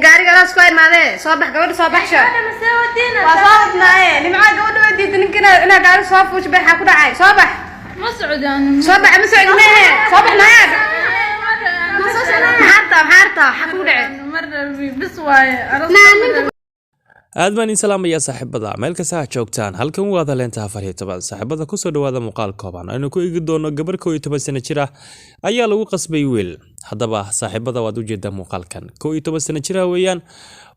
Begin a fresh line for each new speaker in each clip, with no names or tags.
gaari galaas ku imaadee soo bax gabadha soo baxsho waa soo wadnaa nimca gabadha way diiday ina gaari soo fuush bay xaq ku dhacay soo bax
ma socdaan
soo bax soo bax naad حارتا حكوا دعي
مرة بس واي
aad baan in salaamaya saaxiibada meel kasta aad joogtaan halkan waa Leenta 14 saaxiibada ku soo dhawaada muuqaal kooban aynu ku eegi doono gabar 12 sano jir ah ayaa lagu qasbay wiil hadaba saaxiibada waad u jeedaa muuqaalkan 12 sano jir weeyaan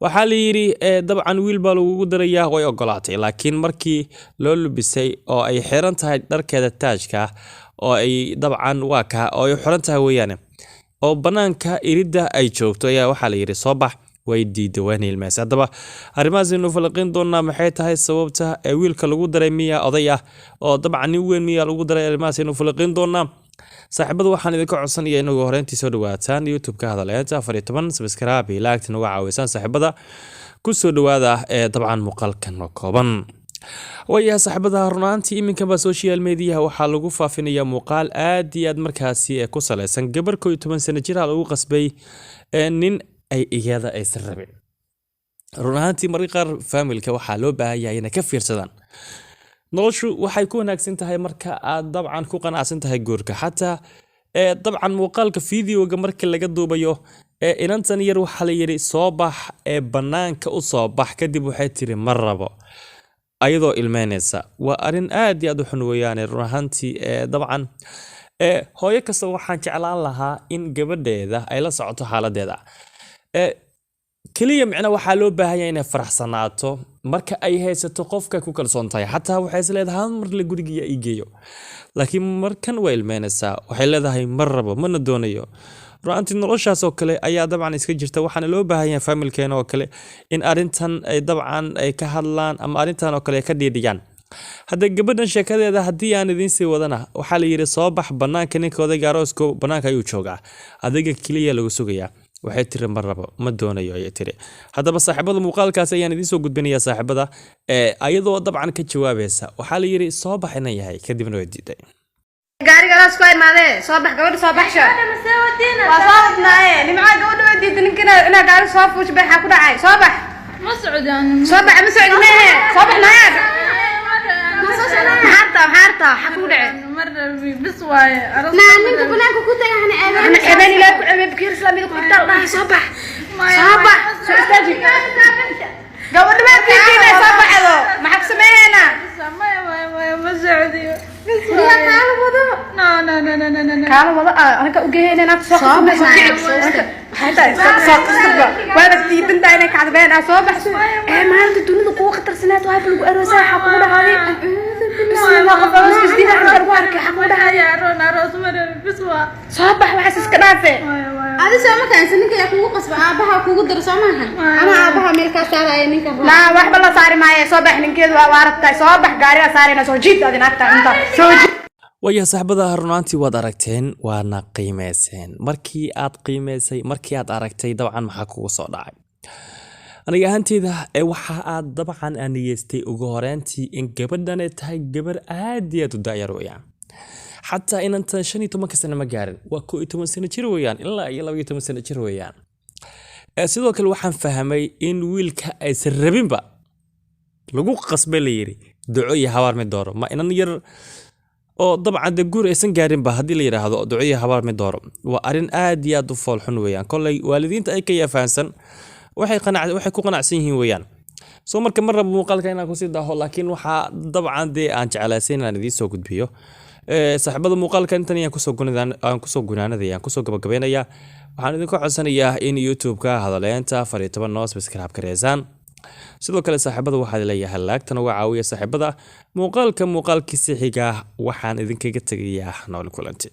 waxa la yiri dabcan wiil baa lagu darayaa way ogolaatay laakiin markii loo lubisay oo ay xiran tahay dharkeeda taajka oo ay dabcan waa ka oo ay xiran tahay weeyaan oo banaanka irida ay joogto ayaa waxa la yiri soo bax way diiday waan ilmaas hadaba arimaas inuu falqin doona maxay tahay sababta ee wiilka lagu daray miya oday ah oo dabcan weyn miya lagu daray arimaas inuu falqin doona saaxiibada waxaan idinka codsanayaa inuu horeyntii soo dhawaataan YouTube-ka Leenta 14 subscribe iyo like nagu caawisan saaxiibada ku soo dhawaada ee dabcan muuqaalkan kooban waya saaxiibada runaantii iminka ba social media waxa lagu faafinayaa muuqaal aad iyo aad markaasi ku saleysan gabar 12 sano jir ah lagu qasbay nin ay iyada ay sarrabeen runaantii marqar familka waxa loo baahan yahay inay ka fiirsadaan noloshu waxay ku wanaagsan tahay marka aad dabcan ku qanacsan tahay guurka xataa dabcan muuqaalka video-ga marka laga duubayo inantan yar waxa la yiri soo bax banaanka u soo bax kadib waxay tiri marrabo ayadoo ilmeynaysa waa arin aad iyo aad u xun weeyaan runaantii dabcan hooyo kasta waxaan jeclaan lahaa in gabadheeda ay la socoto xaaladeeda kaliya macna waxa loo baahan yahay inay faraxsanaato marka ay haysato qofka ku kalsoon tahay xataa waxay isleedahay mar la guriga ay geeyo laakiin markan way ilmeynaysaa waxay leedahay marrabo mana doonayo ruanti noloshaas oo kale ayaa dabcan iska jirta waxaana loo baahan yahay familkeena oo kale in arintan ay dabcan ay ka hadlaan ama arintan oo kale ka dhiidhiyaan hadda gabadhan sheekadeeda hadii aan idin sii wadana waxa la yiri soo bax banaanka ninkooda gaaroosko banaanka ayuu joogaa adiga kaliya lagu sugayaa waxay tiri marrabo ma doonayo ay tiri hadaba saaxiibada muuqaalkaas ayaan idin soo gudbinayaa saaxiibada ayadoo dabcan ka jawaabaysa waxa la yiri soo bax inay yahay kadibna way diiday
gaari galaas ku imaadee soo bax gabadha soo baxsho waa soo wadnaa nimca gabadha way diiday ina gaari soo fuush bay xaq ku dhacay soo bax
ma socdaan
soo bax soo bax naad حارتا حكوا دعي
مرة بس واي
ninka banaanka ku tagay ana eedan ila ku cibib kiir islaamiga ku talnaa صباح soo istaaji gabadha ma fiirinay soo baxdo maxaa sameeyna
ما سعودي بس
لا kala wado kala wado anaka u geeyna inaad soo baxdo وأنا كتير بنت أنا كعبان أصابح ما عندي دنيا قوة خطر سنوات وهاي بلو أروسها حقونا هذه بسم الله خلاص كذي أنا أروارك حقونا هذه
أرونا أروس مرة بسوا
صباح وحسس كنافة
هذا سامع كان سنك يا أخوه قصب أباها أخوه درس معها أنا أباها ملك صار ينك
لا واحد بالله صار معي صباح من كذا وارتاي صباح قاري صار أنا سوجيت هذه نكتة أنت سوجيت
waya saaxiibada runaantii waad aragteen waana qiimeyseen markii aad aragtay dabcan maxaa kugu soo dhacay aniga ahaanteyda waxa aad dabcan aniyeystay ugu horeyntii in gabadhan ay tahay gabar aad iyo aad u daayar weeyaan xataa inantan 15 sano ma gaarin waa 12 sano jir weeyaan ilaa iyo 12 sano jir weeyaan sidoo kale waxaan fahmay in wiilka ay sarrabinba lagu qasbay la yiri duco iyo hawaar mid dooro ma inan yar oo dabcan de guur aysan gaarin ba hadii la yiraahdo duciye habar mid dooro waa arin aad iyo aad u fool xun weeyaan kulay waalidiinta ay ka yaafaansan waxay ku qanacsan yihiin weeyaan soo marka mar rabo muuqaalka inaan ku sii daaho laakiin waxa dabcan de aan jecelaasay inaan idin soo gudbiyo saaxiibada muuqaalka intan ayaan ku soo gunaanadayaan ku soo gabagabeynaya waxaan idin ku codsanayaa in YouTube-ka Leenta 14 noo subscribe gareysaan sidoo kale saaxiibada waxaad leeyahay laagtan uga caawiya saaxiibada muuqaalkiisa xiga waxaan idinkaga tagayaa nool kulanti